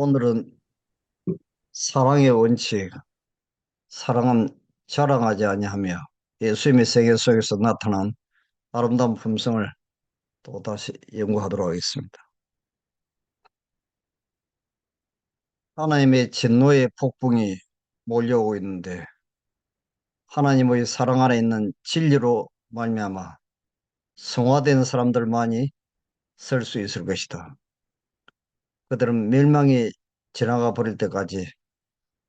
오늘은 사랑의 원칙, 사랑은 자랑하지 아니하며 예수님의 세계 속에서 나타난 아름다운 품성을 또 다시 연구하도록 하겠습니다. 하나님의 진노의 폭풍이 몰려오고 있는데 하나님의 사랑 안에 있는 진리로 말미암아 성화된 사람들만이 설 수 있을 것이다. 그들은 멸망이 지나가 버릴 때까지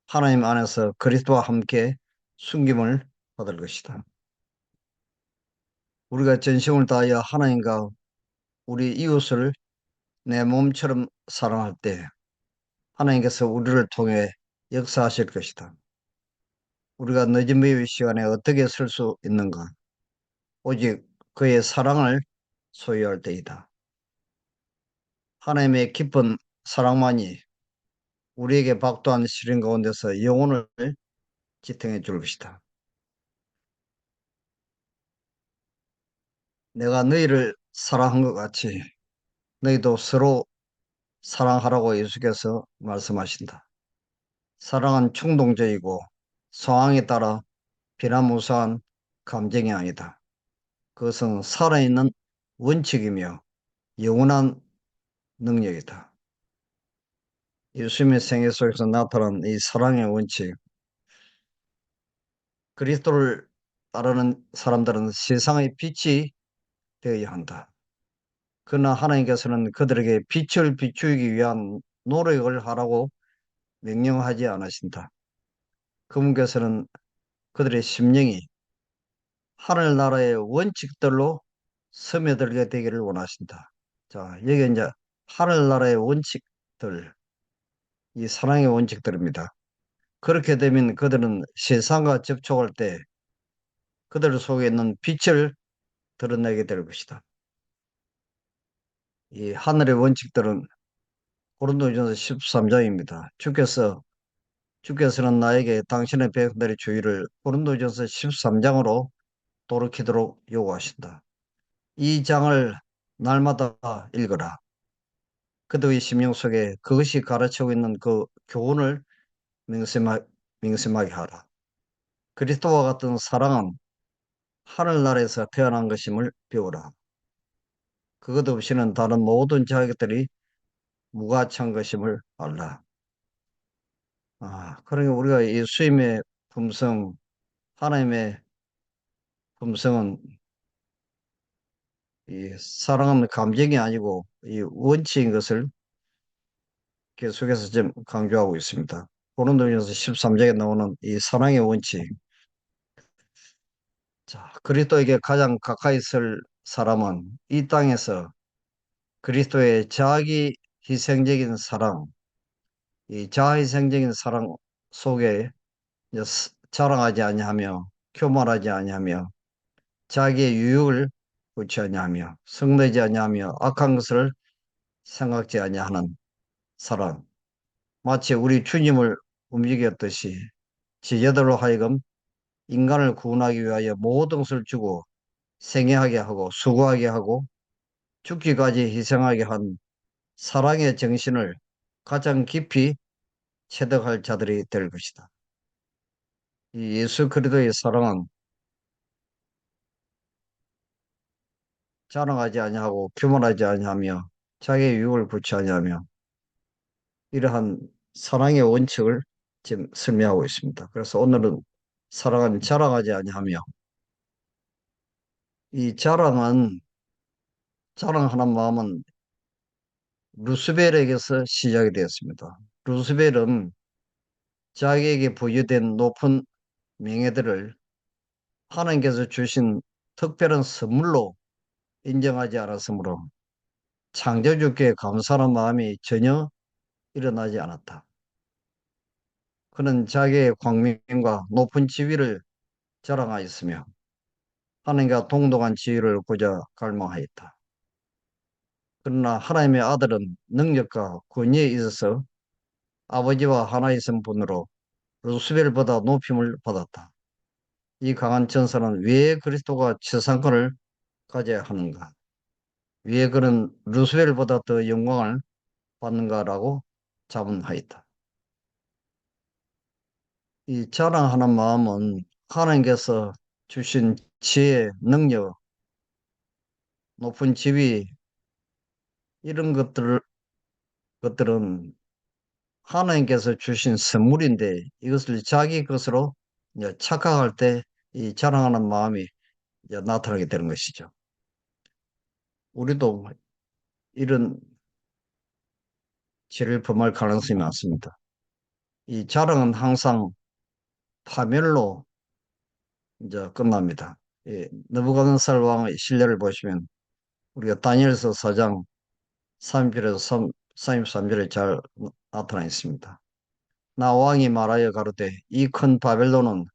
하나님 안에서 그리스도와 함께 숨김을 받을 것이다. 우리가 전심을 다하여 하나님과 우리 이웃을 내 몸처럼 사랑할 때 하나님께서 우리를 통해 역사하실 것이다. 우리가 늦은 매의 시간에 어떻게 설 수 있는가? 오직 그의 사랑을 소유할 때이다. 하나님의 깊은 사랑만이 우리에게 박도한 시련 가운데서 영혼을 지탱해 줄 것이다. 내가 너희를 사랑한 것 같이 너희도 서로 사랑하라고 예수께서 말씀하신다. 사랑은 충동적이고 상황에 따라 비난무수한 감정이 아니다. 그것은 살아있는 원칙이며 영원한 능력이다. 예수님의 생애 속에서 나타난 이 사랑의 원칙, 그리스도를 따르는 사람들은 세상의 빛이 되어야 한다. 그러나 하나님께서는 그들에게 빛을 비추기 위한 노력을 하라고 명령하지 않으신다. 그분께서는 그들의 심령이 하늘나라의 원칙들로 스며들게 되기를 원하신다. 자, 여기 이제 하늘나라의 원칙들, 이 사랑의 원칙들입니다. 그렇게 되면 그들은 세상과 접촉할 때 그들 속에 있는 빛을 드러내게 될 것이다. 이 하늘의 원칙들은 고린도전서 13장입니다. 주께서는 나에게 당신의 백성들의 주의를 고린도전서 13장으로 돌이키도록 요구하신다. 이 장을 날마다 읽어라. 그들의 심령 속에 그것이 가르치고 있는 그 교훈을 명심하게 하라. 그리스도와 같은 사랑은 하늘나라에서 태어난 것임을 배우라. 그것 없이는 다른 모든 자격들이 무가치한 것임을 알라. 그러니까 우리가 예수님의 품성, 하나님의 품성은 이 사랑은 감정이 아니고 이 원칙인 것을 계속해서 좀 강조하고 있습니다. 고린도전서 13장에 나오는 이 사랑의 원칙. 자, 그리스도에게 가장 가까이 설 사람은 이 땅에서 그리스도의 자기 희생적인 사랑, 이 자희생적인 사랑 속에 이제 자랑하지 아니하며 교만하지 아니하며 자기의 유익을 구치 아니하며 성내지 아니하며 악한 것을 생각지 아니하는 사랑. 마치 우리 주님을 움직였듯이 지제들로 하여금 인간을 구원하기 위하여 모든 것을 주고 생애하게 하고 수고하게 하고 죽기까지 희생하게 한 사랑의 정신을 가장 깊이 체득할 자들이 될 것이다. 이 예수 그리스도의 사랑은 자랑하지 아니하고 교만하지 아니하며 자기의 유익을 구치 아니하며 이러한 사랑의 원칙을 지금 설명하고 있습니다. 그래서 오늘은 사랑은 자랑하지 아니하며 이 자랑하는 마음은 루스벨에게서 시작이 되었습니다. 루스벨은 자기에게 부여된 높은 명예들을 하나님께서 주신 특별한 선물로 인정하지 않았으므로 창조주께 감사하는 마음이 전혀 일어나지 않았다. 그는 자기의 광명과 높은 지위를 자랑하였으며 하나님과 동등한 지위를 고자 갈망하였다. 그러나 하나님의 아들은 능력과 권위에 있어서 아버지와 하나이신 분으로 루스벨보다 높임을 받았다. 이 강한 전사는 왜 그리스도가 최상권을 가져야 하는가? 왜 그는 루스벨보다 더 영광을 받는가라고 자문하였다. 이 자랑하는 마음은 하나님께서 주신 지혜, 능력, 높은 지위 이런 것들은 하나님께서 주신 선물인데 이것을 자기 것으로 이제 착각할 때 이 자랑하는 마음이 이제 나타나게 되는 것이죠. 우리도 이런 죄를 범할 가능성이 많습니다. 이 자랑은 항상 파멸로 이제 끝납니다. 이 느부갓네살 왕의 신뢰를 보시면 우리가 다니엘서 4장 3절에서 33절에 잘 나타나 있습니다. 나 왕이 말하여 가로되 이 큰 바벨론은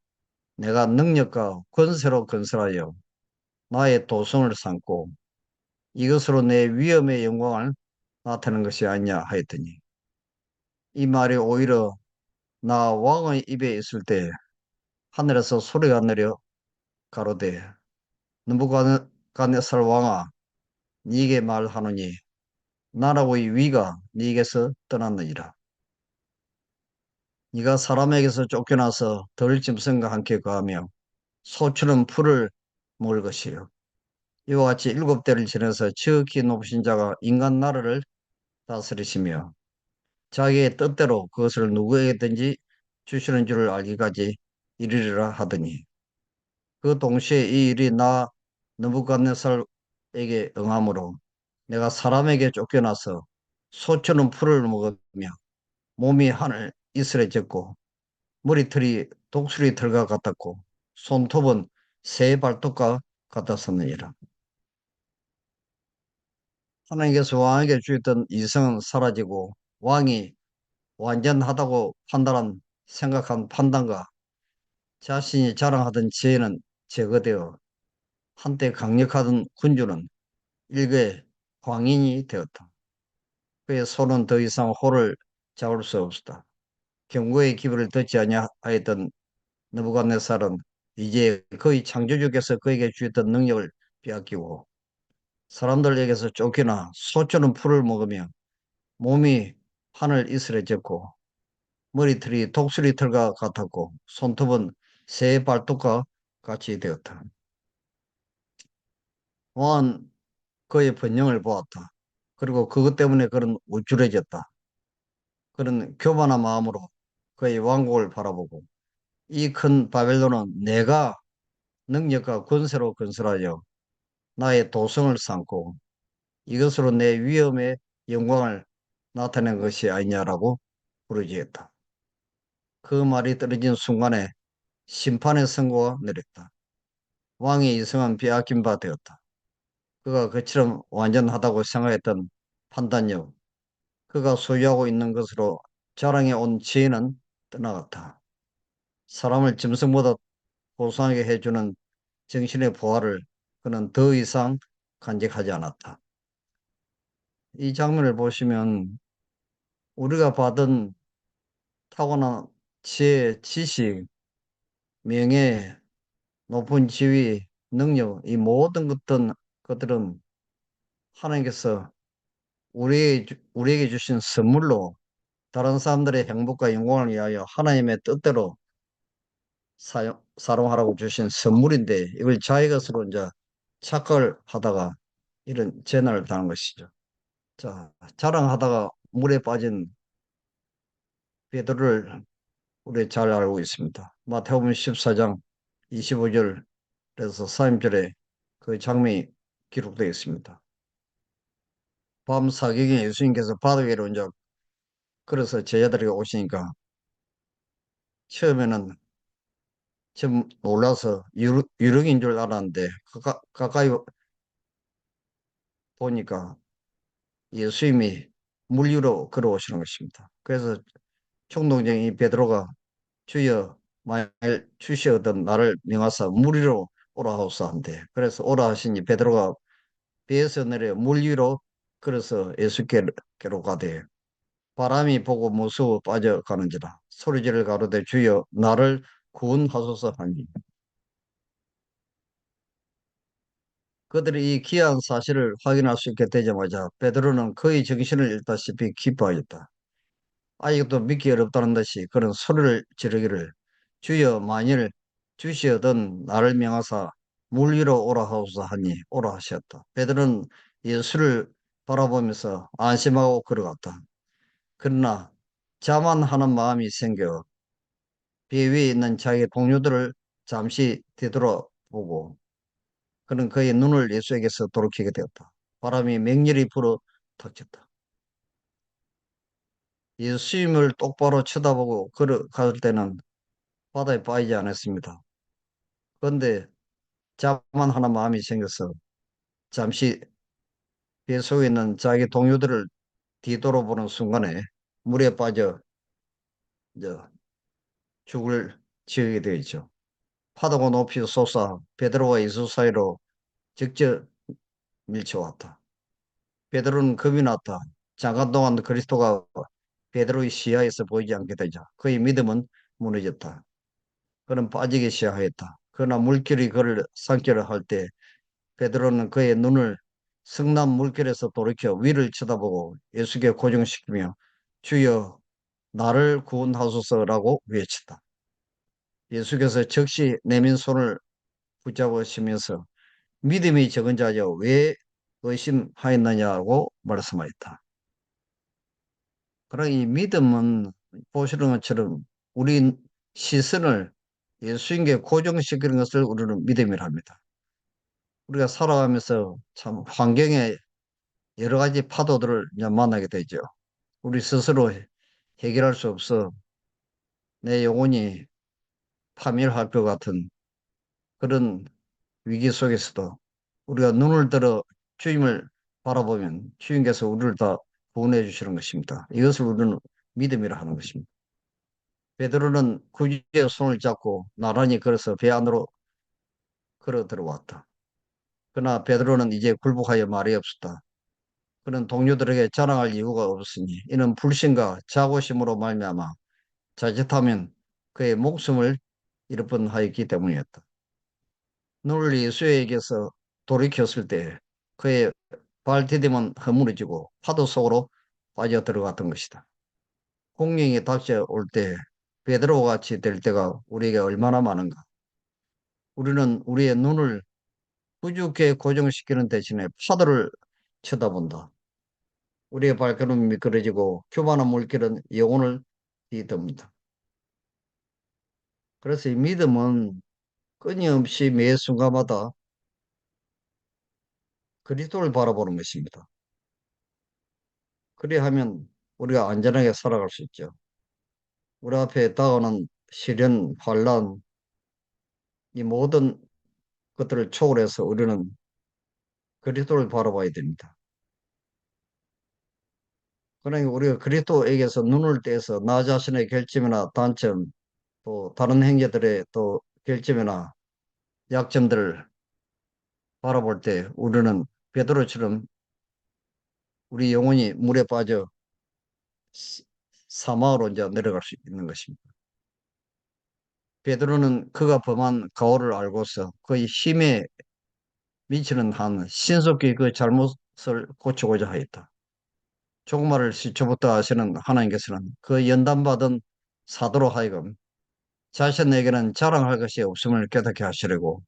내가 능력과 권세로 건설하여 나의 도성을 삼고 이것으로 내 위엄의 영광을 나타내는 것이 아니냐 하였더니 이 말이 오히려 나 왕의 입에 있을 때 하늘에서 소리가 내려 가로되 느부갓네살 왕아 네게 말하노니 나라의 위가 네게서 떠났느니라. 네가 사람에게서 쫓겨나서 들짐승과 함께 거하며 소처럼 풀을 먹을 것이요. 이와 같이 7대를 지내서 지극히 높으신 자가 인간 나라를 다스리시며 자기의 뜻대로 그것을 누구에게든지 주시는 줄을 알기까지 이르리라 하더니 그 동시에 이 일이 나 느부갓네살에게 응하므로 내가 사람에게 쫓겨나서 소처럼 풀을 먹으며 몸이 하늘 이슬에 젖고 머리털이 독수리 털과 같았고 손톱은 새 발톱과 같았었느니라. 하나님께서 왕에게 주었던 이성은 사라지고 왕이 완전하다고 생각한 판단과 자신이 자랑하던 지혜는 제거되어 한때 강력하던 군주는 일개 광인이 되었다. 그의 손은 더 이상 호를 잡을 수 없었다. 경고의 기회를 듣지 아니하였던 느부갓네살은 이제 거의 창조주께서 그에게 주었던 능력을 빼앗기고 사람들에게서 쫓겨나 소처럼 풀을 먹으며 몸이 하늘 이슬에 젖고 머리털이 독수리 털과 같았고 손톱은 새 발톱과 같이 되었다. 왕은 그의 번영을 보았다. 그리고 그것 때문에 그는 우쭐해졌다. 그는 교만한 마음으로 그의 왕국을 바라보고 이 큰 바벨론은 내가 능력과 권세로 건설하여 나의 도성을 삼고 이것으로 내 위엄의 영광을 나타낸 것이 아니냐라고 부르짖었다. 그 말이 떨어진 순간에 심판의 선고가 내렸다. 왕의 이성은 빼앗긴 바 되었다. 그가 그처럼 완전하다고 생각했던 판단력, 그가 소유하고 있는 것으로 자랑해 온 지혜는 떠나갔다. 사람을 짐승보다 고상하게 해주는 정신의 부활을 그는 더 이상 간직하지 않았다. 이 장면을 보시면 우리가 받은 타고난 지혜, 지식, 명예, 높은 지위, 능력, 이 모든 것들은 하나님께서 우리에게 주신 선물로 다른 사람들의 행복과 영광을 위하여 하나님의 뜻대로 사용하라고 주신 선물인데 이걸 자기 것으로 이제 착각을 하다가 이런 재난을 당한 것이죠. 자, 자랑하다가 물에 빠진 베드로를 우리 잘 알고 있습니다. 마태복음 14장 25절에서 30절에 그 장면이 기록되어 있습니다. 밤 사경에 예수님께서 바다 위로 이제 걸어서 제자들에게 오시니까 처음에는 좀 놀라서 유령인 줄 알았는데 가까이 보니까 예수님이 물 위로 걸어오시는 것입니다. 그래서 총동생이 베드로가 주여 만일 주시었던 나를 명하사 물 위로 오라 하옵소서 한대. 그래서 오라 하시니 베드로가 배에서 내려 물 위로 걸어서 예수께로 가되 바람이 보고 무서워 빠져가는지라 소리지를 가로되 주여 나를 구원하소서 하니 그들이 이 귀한 사실을 확인할 수 있게 되자마자 베드로는 거의 정신을 잃다시피 기뻐하였다. 아직도 믿기 어렵다는 듯이 그런 소리를 지르기를, 주여 만일 주시어든 나를 명하사 물 위로 오라 하소서 하니 오라 하셨다. 베드로는 예수를 바라보면서 안심하고 걸어갔다. 그러나 자만하는 마음이 생겨 배 위에 있는 자기 동료들을 잠시 되돌아보고 그는 그의 눈을 예수에게서 돌이키게 되었다. 바람이 맹렬히 불어 닥쳤다. 예수님을 똑바로 쳐다보고 걸어갈 때는 바다에 빠지지 않았습니다. 그런데 자만하는 마음이 생겨서 잠시 배 속에 있는 자기 동료들을 뒤돌아보는 순간에 물에 빠져 이제 죽을 지으게 되었죠. 파도가 높이 솟아 베드로와 예수 사이로 직접 밀쳐왔다. 베드로는 겁이 났다. 잠깐 동안 그리스도가 베드로의 시야에서 보이지 않게 되자 그의 믿음은 무너졌다. 그는 빠지기 시작했다. 그러나 물결이 그를 삼키려 할 때 베드로는 그의 눈을 성남 물결에서 돌이켜 위를 쳐다보고 예수께 고정시키며 주여 나를 구원하소서라고 외쳤다. 예수께서 즉시 내민 손을 붙잡으시면서 믿음이 적은 자여 왜 의심하였느냐고 말씀하였다. 그러나 이 믿음은 보시는 것처럼 우리 시선을 예수님께 고정시키는 것을 우리는 믿음이라 합니다. 우리가 살아가면서 참 환경에 여러 가지 파도들을 이제 만나게 되죠. 우리 스스로 해결할 수 없어 내 영혼이 파멸할 것 같은 그런 위기 속에서도 우리가 눈을 들어 주님을 바라보면 주님께서 우리를 다 구원해 주시는 것입니다. 이것을 우리는 믿음이라 하는 것입니다. 베드로는 구주의 손을 잡고 나란히 걸어서 배 안으로 걸어 들어왔다. 그러나 베드로는 이제 굴복하여 말이 없었다. 그는 동료들에게 자랑할 이유가 없으니 이는 불신과 자고심으로 말미암아 자칫하면 그의 목숨을 잃을 뻔하였기 때문이었다. 눈을 예수에게서 돌이켰을 때 그의 발디딤은 허물어지고 파도 속으로 빠져 들어갔던 것이다. 공경이 닥쳐올 때 베드로와 같이 될 때가 우리에게 얼마나 많은가. 우리는 우리의 눈을 부주게 고정시키는 대신에 파도를 쳐다본다. 우리의 발걸음이 미끄러지고 교만한 물길은 영혼을 뒤덮는다. 그래서 이 믿음은 끊임없이 매 순간마다 그리스도를 바라보는 것입니다. 그리하면 우리가 안전하게 살아갈 수 있죠. 우리 앞에 다가오는 시련, 환란, 이 모든 것들을 초월해서 우리는 그리스도를 바라봐야 됩니다. 그러니까 우리가 그리스도에게서 눈을 떼서 나 자신의 결점이나 단점, 또 다른 행제들의 또 결점이나 약점들을 바라볼 때 우리는 베드로처럼 우리 영혼이 물에 빠져 사망으로 이제 내려갈 수 있는 것입니다. 베드로는 그가 범한 가오를 알고서 그의 힘에 미치는 한 신속히 그 잘못을 고치고자 하였다. 조그마를 시초부터 아시는 하나님께서는 그 연단받은 사도로 하여금 자신에게는 자랑할 것이 없음을 깨닫게 하시려고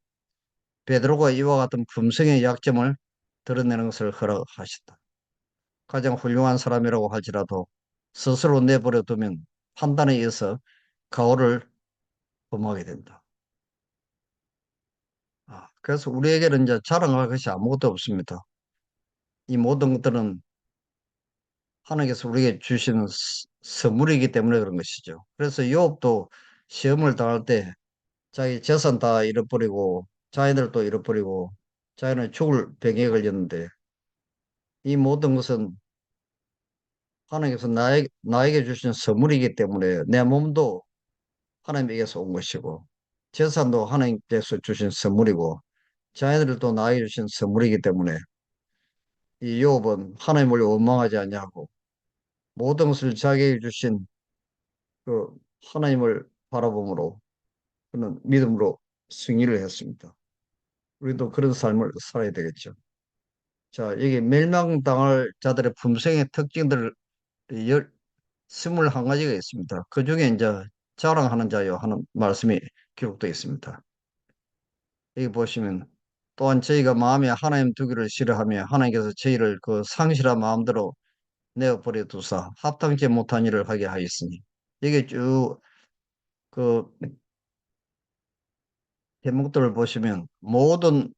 베드로가 이와 같은 품성의 약점을 드러내는 것을 허락하셨다. 가장 훌륭한 사람이라고 할지라도 스스로 내버려 두면 판단에 의해서 가오를 범하게 된다. 그래서 우리에게는 이제 자랑할 것이 아무것도 없습니다. 이 모든 것들은 하나님께서 우리에게 주시는 선물이기 때문에 그런 것이죠. 그래서 욥도 시험을 당할 때 자기 재산 다 잃어버리고 자녀들도 잃어버리고 자기는 죽을 병에 걸렸는데 이 모든 것은 하나님께서 나에게 주신 선물이기 때문에 내 몸도 하나님에게서 온 것이고 재산도 하나님께서 주신 선물이고 자녀들도 나에게 주신 선물이기 때문에 이 욥은 하나님을 원망하지 않냐고 모든 것을 자기에게 주신 그 하나님을 바라봄으로 그는 믿음으로 승리를 했습니다. 우리도 그런 삶을 살아야 되겠죠. 자, 여기 멸망당할 자들의 품성의 특징들을 21가지가 있습니다. 그 중에 이제 자랑하는 자요 하는 말씀이 기록되어 있습니다. 여기 보시면 또한 저희가 마음에 하나님 두기를 싫어하며 하나님께서 저희를 그 상실한 마음대로 내어버려 두사 합당치 못한 일을 하게 하였으니 이게 쭉 그 제목들을 보시면 모든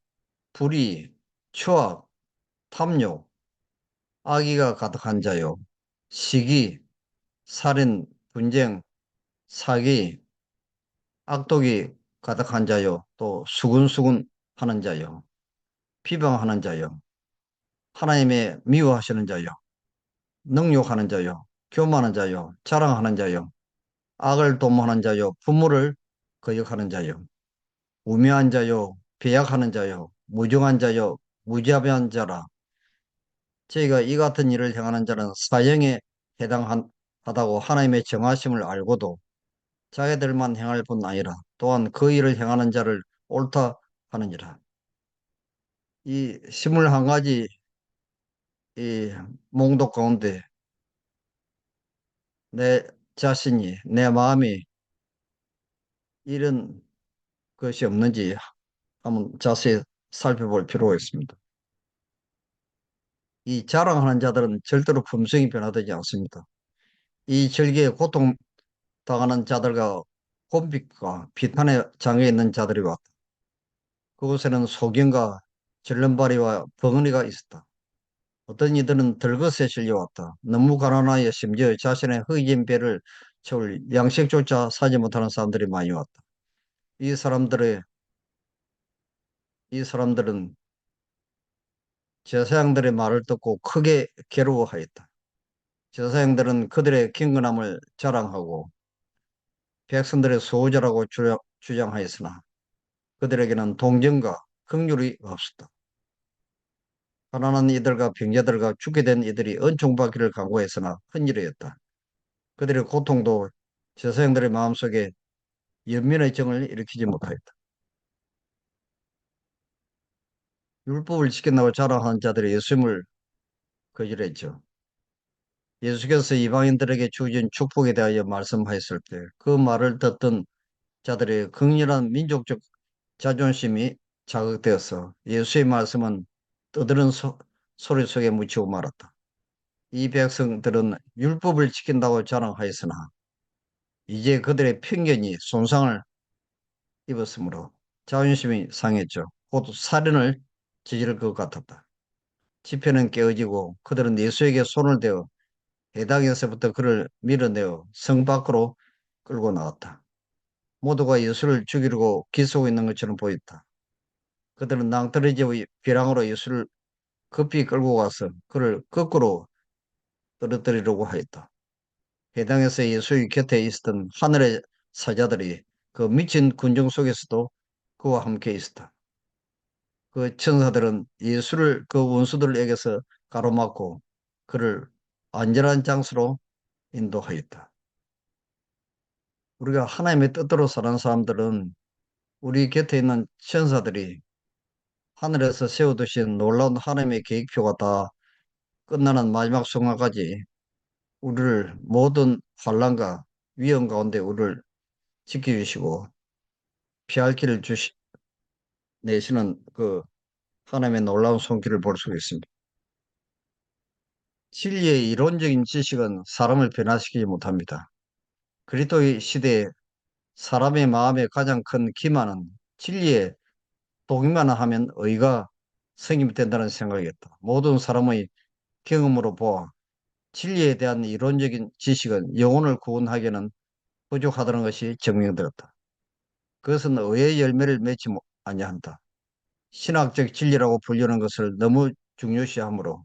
불의, 추악, 탐욕, 악의가 가득한 자요, 시기, 살인, 분쟁, 사기, 악독이 가득한 자요, 또 수군수군 하는 자요, 비방하는 자요, 하나님의 미워하시는 자요, 능욕하는 자요, 교만한 자요, 자랑하는 자요, 악을 도모하는 자요, 부모를 거역하는 자요, 우매한 자요, 배약하는 자요, 무정한 자요, 무자비한 자라. 저희가 이 같은 일을 행하는 자는 사형에 해당하다고 하나님의 정하심을 알고도 자기들만 행할 뿐 아니라 또한 그 일을 행하는 자를 옳다 하느니라. 이 21가지 이 몽독 가운데 내 자신이, 내 마음이 이런 것이 없는지 한번 자세히 살펴볼 필요가 있습니다. 이 자랑하는 자들은 절대로 품성이 변화되지 않습니다. 이 절기에 고통당하는 자들과 곤빛과 비탄의 장에 있는 자들이 왔다. 그곳에는 소경과 절름발이와 벙어리가 있었다. 어떤 이들은 들것에 실려왔다. 너무 가난하여 심지어 자신의 허기진 배를 채울 양식조차 사지 못하는 사람들이 많이 왔다. 이 사람들의 이 사람들은 제사장들의 말을 듣고 크게 괴로워하였다. 제사장들은 그들의 경건함을 자랑하고 백성들의 수호자라고 주장하였으나 그들에게는 동정과 긍휼이 없었다. 가난한 이들과 병자들과 죽게 된 이들이 은총받기를 간구했으나 큰일이었다. 그들의 고통도 제사장들의 마음속에 연민의 정을 일으키지 못하였다. 율법을 지킨다고 자랑하는 자들이 예수님을 거절했죠. 예수께서 이방인들에게 주신 축복에 대하여 말씀하였을 때 그 말을 듣던 자들의 극렬한 민족적 자존심이 자극되어서 예수의 말씀은 떠드는 소리 속에 묻히고 말았다. 이 백성들은 율법을 지킨다고 자랑하였으나 이제 그들의 편견이 손상을 입었으므로 자존심이 상했죠. 곧 살인을 저지를 것 같았다. 지편은 깨어지고 그들은 예수에게 손을 대어 회당에서부터 그를 밀어내어 성 밖으로 끌고 나왔다. 모두가 예수를 죽이려고 기쏘고 있는 것처럼 보였다. 그들은 낭떠러지의 벼랑으로 예수를 급히 끌고 가서 그를 거꾸로 떨어뜨리려고 하였다. 회당에서 예수의 곁에 있었던 하늘의 사자들이 그 미친 군중 속에서도 그와 함께 있었다. 그 천사들은 예수를 그 원수들에게서 가로막고 그를 안전한 장소로 인도하였다. 우리가 하나님의 뜻대로 사는 사람들은 우리 곁에 있는 천사들이 하늘에서 세워두신 놀라운 하나님의 계획표가 다 끝나는 마지막 순간까지 우리를 모든 환난과 위험 가운데 우리를 지켜주시고 피할 길을 내시는 그 하나님의 놀라운 손길을 볼 수 있습니다. 진리의 이론적인 지식은 사람을 변화시키지 못합니다. 그리스도의 시대에 사람의 마음의 가장 큰 기만은 진리에 동의만 하면 의가 성립이 된다는 생각이었다. 모든 사람의 경험으로 보아 진리에 대한 이론적인 지식은 영혼을 구원하기에는 부족하다는 것이 증명되었다. 그것은 의의 열매를 맺지 아니한다. 신학적 진리라고 불리는 것을 너무 중요시하므로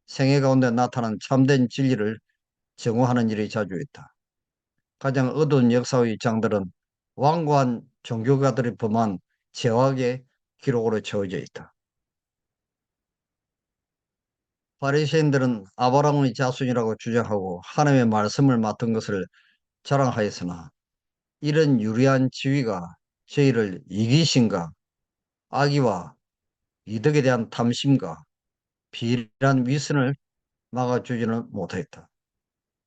생애 가운데 나타난 참된 진리를 증오하는 일이 자주 있다. 가장 어두운 역사의 장들은 완고한 종교가들이 범한 죄악의 기록으로 채워져 있다. 바리새인들은 아브라함의 자손이라고 주장하고 하나님의 말씀을 맡은 것을 자랑하였으나 이런 유리한 지위가 저희를 이기심과 악의와 이득에 대한 탐심과 비일한 위선을 막아주지는 못하였다.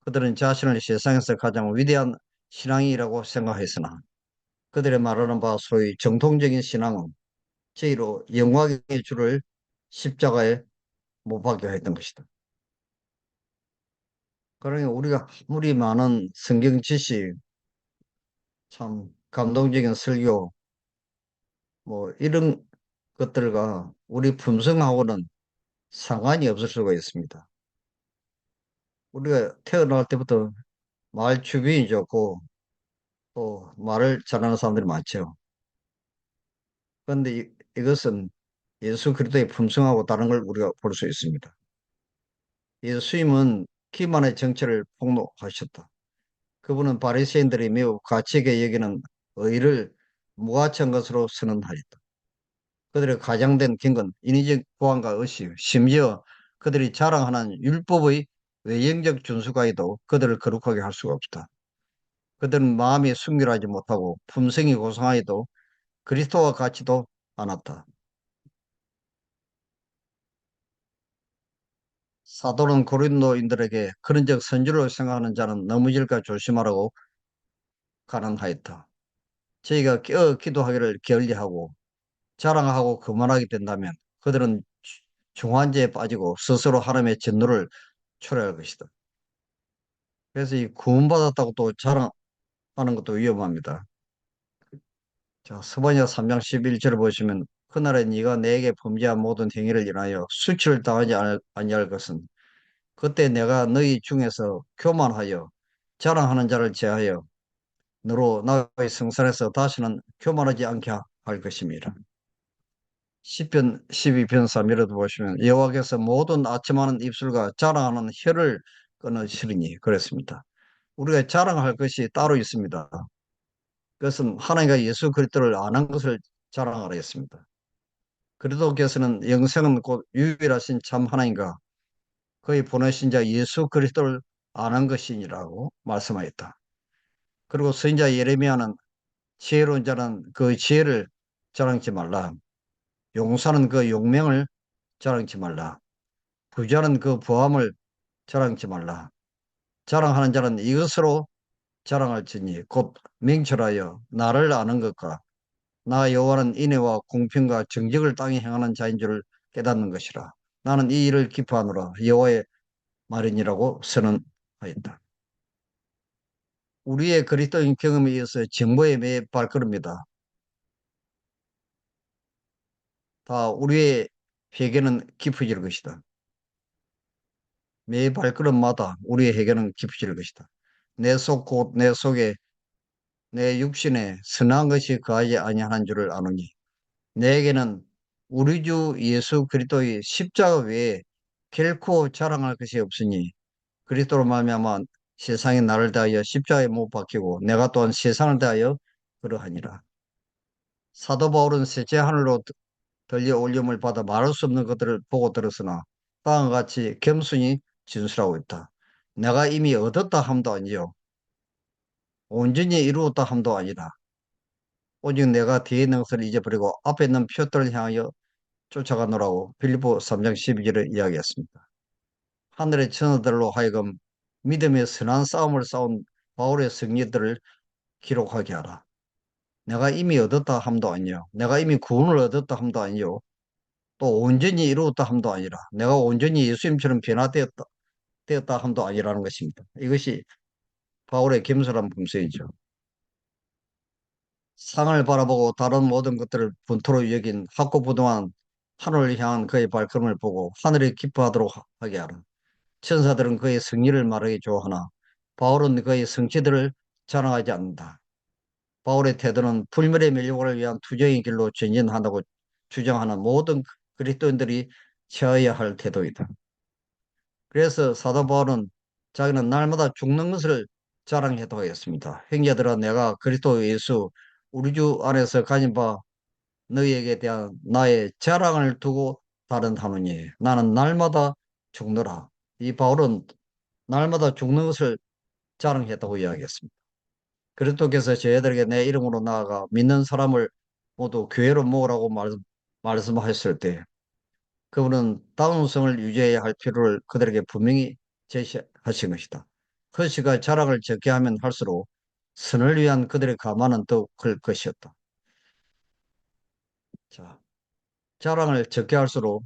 그들은 자신을 세상에서 가장 위대한 신앙이라고 생각했으나 그들의 말하는 바 소위 정통적인 신앙은 제1로 영광의 주를 십자가에 못 박게 했던 것이다. 그러니 우리가 아무리 많은 성경 지식, 참 감동적인 설교, 뭐 이런 것들과 우리 품성하고는 상관이 없을 수가 있습니다. 우리가 태어날 때부터 말 주변이 좋고 또 말을 잘하는 사람들이 많죠. 그런데 이것은 예수 그리스도의 품성하고 다른 걸 우리가 볼 수 있습니다. 예수님은 기만의 정체를 폭로하셨다. 그분은 바리새인들이 매우 가치 있게 여기는 의를 무가치한 것으로 선언하였다. 그들의 가장된 경건, 인위적 보안과 의식, 심지어 그들이 자랑하는 율법의 외형적 준수까지도 그들을 거룩하게 할 수가 없다. 그들은 마음이 순결하지 못하고 품성이 고상하여도 그리스도와 같지도 않았다. 사도는 고린도인들에게 그런 적 선지로 생각하는 자는 넘어질까 조심하라고 가난하였다. 저희가 기도하기를 게을리하고 자랑하고 그만하게 된다면 그들은 중환제에 빠지고 스스로 하나님의 진노를 초래할 것이다. 그래서 이 구원받았다고 또 자랑하는 것도 위험합니다. 자, 스바냐 3장 11절을 보시면 그날에 네가 내게 범죄한 모든 행위를 인하여 수치를 당하지 아니할 것은 그때 내가 너희 중에서 교만하여 자랑하는 자를 제하여 너로 나의 성산에서 다시는 교만하지 않게 할 것입니다. 시편 12편 3절에도 보시면 여호와께서 모든 아첨하는 입술과 자랑하는 혀를 끊으시리니 그랬습니다. 우리가 자랑할 것이 따로 있습니다. 그것은 하나님과 예수 그리스도를 아는 것을 자랑하라 했습니다. 그리스도께서는 영생은 곧 유일하신 참 하나님과 그의 보내신 자 예수 그리스도를 아는 것이니라고 말씀하였다. 그리고 선지자 예레미야는 지혜로운 자는 그 지혜를 자랑치 말라. 용사는 그 용맹을 자랑치 말라. 부자는 그 부함을 자랑치 말라. 자랑하는 자는 이것으로 자랑할지니 곧 명철하여 나를 아는 것과 나 여호와는 인애와 공평과 정직을 땅에 행하는 자인 줄을 깨닫는 것이라. 나는 이 일을 기뻐하노라. 여호와의 말이니라고 선언하였다. 우리의 그리스도인 경험에 의해서 정보의 매 발걸음이다. 다 우리의 회개는 깊어질 것이다. 매 발걸음마다 우리의 회개는 깊어질 것이다. 내 속 곧 내 속에 내 육신에 선한 것이 거하지 아니하는 줄을 아노니 내게는 우리 주 예수 그리스도의 십자가 외에 결코 자랑할 것이 없으니 그리스도로 말미암아 세상이 나를 대하여 십자가에 못 박히고 내가 또한 세상을 대하여 그러하니라. 사도 바울은 셋째 하늘로 들려 올림을 받아 말할 수 없는 것들을 보고 들었으나 땅과 같이 겸손히 진술하고 있다. 내가 이미 얻었다 함도 아니요 온전히 이루었다 함도 아니라 오직 내가 뒤에 있는 것을 잊어버리고 앞에 있는 표들을 향하여 쫓아가노라고 빌립보 3장 12절에 이야기했습니다. 하늘의 천사들로 하여금 믿음의 선한 싸움을 싸운 바울의 승리들을 기록하게 하라. 내가 이미 얻었다 함도 아니요 내가 이미 구원을 얻었다 함도 아니요 또 온전히 이루었다 함도 아니라 내가 온전히 예수님처럼 되었다 함도 아니라는 것입니다. 이것이 바울의 겸손한 품성이죠. 상을 바라보고 다른 모든 것들을 본토로 여긴 확고부동한 하늘을 향한 그의 발걸음을 보고 하늘이 기뻐하도록 하게 하라. 천사들은 그의 승리를 말하기 좋아하나 바울은 그의 성취들을 자랑하지 않는다. 바울의 태도는 불멸의 멸류관을 위한 투쟁의 길로 전진한다고 주장하는 모든 그리스도인들이 취해야 할 태도이다. 그래서 사도 바울은 자기는 날마다 죽는 것을 자랑해도 하였습니다. 형제들아 내가 그리스도 예수 우리 주 안에서 가진 바 너희에게 대한 나의 자랑을 두고 다른하노니 나는 날마다 죽노라. 이 바울은 날마다 죽는 것을 자랑했다고 이야기했습니다. 그리스도께서 저희들에게 내 이름으로 나아가 믿는 사람을 모두 교회로 모으라고 말씀하셨을 때 그분은 다운성을 유지해야 할 필요를 그들에게 분명히 제시하신 것이다. 그 시가 자랑을 적게 하면 할수록 선을 위한 그들의 가만은 더욱 클 것이었다. 자, 자랑을 적게 할수록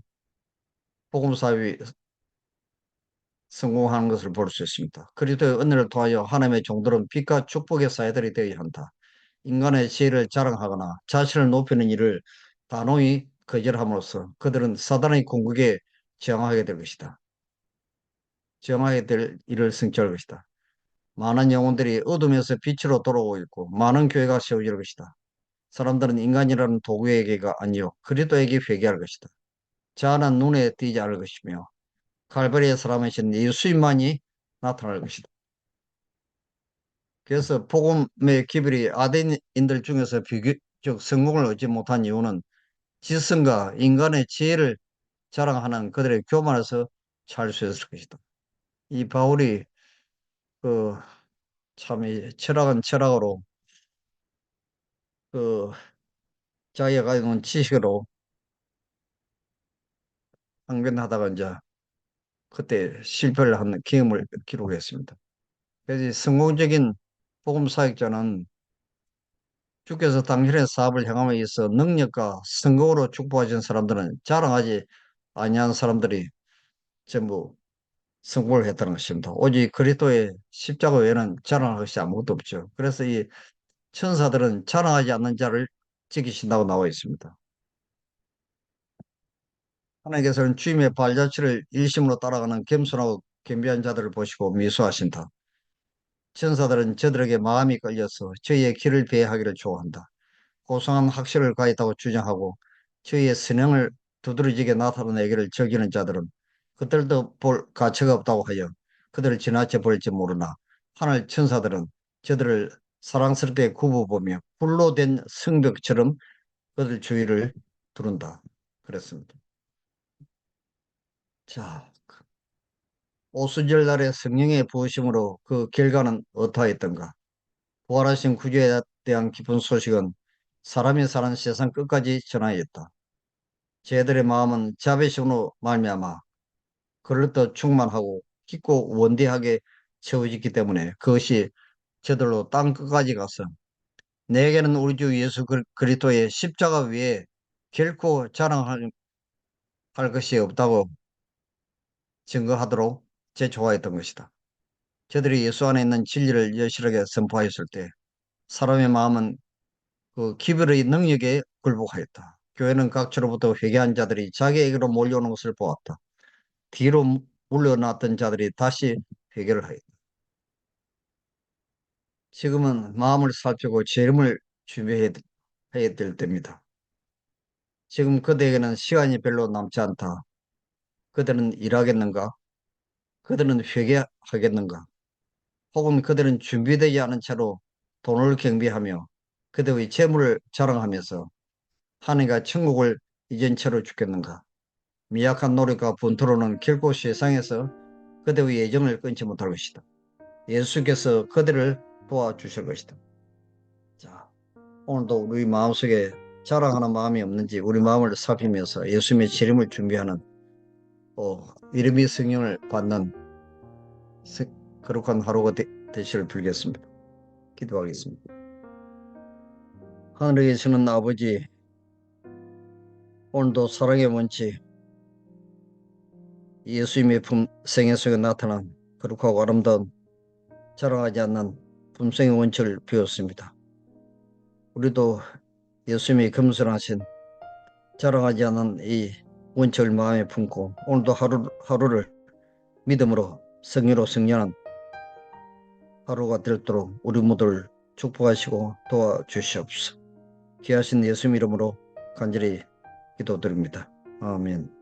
복음 사업이 성공하는 것을 볼 수 있습니다. 그리스도의 은혜를 통하여 하나님의 종들은 빛과 축복의 사회들이 되어야 한다. 인간의 지혜를 자랑하거나 자신을 높이는 일을 단호히 거절함으로써 그들은 사단의 궁극에 저항하게 될 것이다. 저항하게 될 일을 성취할 것이다. 많은 영혼들이 어둠에서 빛으로 돌아오고 있고 많은 교회가 세워질 것이다. 사람들은 인간이라는 도구에게가 아니요 그리스도에게 회개할 것이다. 자아는 눈에 띄지 않을 것이며 갈보리의 사람이신 예수님만이 나타날 것이다. 그래서 복음의 기별이 아덴인들 중에서 비교적 성공을 얻지 못한 이유는 지성과 인간의 지혜를 자랑하는 그들의 교만에서 잘 수 있을 것이다. 이 바울이 그 참 이 철학은 철학으로 그 자기가 가지고 있는 지식으로 항변하다가 이제 그때 실패를 한 경험을 기록했습니다. 그래서 이 성공적인 복음 사역자는 주께서 당신의 사업을 향함에 있어 능력과 성공으로 축복하신 사람들은 자랑하지 아니한 사람들이 전부 성공을 했다는 것입니다. 오직 그리스도의 십자가 외에는 자랑할 것이 아무것도 없죠. 그래서 이 천사들은 자랑하지 않는 자를 지키신다고 나와 있습니다. 하나님께서는 주님의 발자취를 일심으로 따라가는 겸손하고 겸비한 자들을 보시고 미소하신다. 천사들은 저들에게 마음이 끌려서 저희의 길을 배회하기를 좋아한다. 고상한 학식을 가졌다고 주장하고 저희의 선행을 두드러지게 나타내기를 즐기는 자들은 그들도 볼 가치가 없다고 하여 그들을 지나쳐 버릴지 모르나 하늘 천사들은 저들을 사랑스럽게 굽어보며 불로 된 성벽처럼 그들 주위를 두른다. 그랬습니다. 자, 오순절 날의 성령의 부으심으로 그 결과는 어떠하였던가? 부활하신 구주에 대한 기쁜 소식은 사람이 사는 세상 끝까지 전하였다. 저희들의 마음은 자비심으로 말미암아 그럴듯 충만하고 깊고 원대하게 채워졌기 때문에 그것이 저들로 땅 끝까지 가서 내게는 우리 주 예수 그리스도의 십자가 위에 결코 자랑할 것이 없다고 증거하도록 제초하였던 것이다. 저들이 예수 안에 있는 진리를 여실하게 선포하였을 때 사람의 마음은 그 기별의 능력에 굴복하였다. 교회는 각처로부터 회개한 자들이 자기에게로 몰려오는 것을 보았다. 뒤로 물러났던 자들이 다시 회개를 하였다. 지금은 마음을 살피고 재림을 준비해야 될 때입니다. 지금 그들에게는 시간이 별로 남지 않다. 그들은 일하겠는가? 그들은 회개하겠는가? 혹은 그들은 준비되지 않은 채로 돈을 경비하며 그들의 재물을 자랑하면서 하나님과 천국을 잊은 채로 죽겠는가? 미약한 노력과 분투로는 결코 세상에서 그들의 예정을 끊지 못할 것이다. 예수께서 그들을 도와주실 것이다. 자, 오늘도 우리 마음속에 자랑하는 마음이 없는지 우리 마음을 살피면서 예수님의 재림을 준비하는 이름이 성령을 받는 거룩한 하루가 되시를 빌겠습니다. 기도하겠습니다. 하늘에 계시는 아버지, 오늘도 사랑의 원칙, 예수님의 생애 속에 나타난 거룩하고 아름다운 자랑하지 않는 품성의 원칙을 배웠습니다. 우리도 예수님이 겸손하신 자랑하지 않는 이 원칙을 마음에 품고 오늘도 하루를 믿음으로 성의로 승리하는 하루가 되도록 우리 모두를 축복하시고 도와주시옵소서. 귀하신 예수님 이름으로 간절히 기도드립니다. 아멘.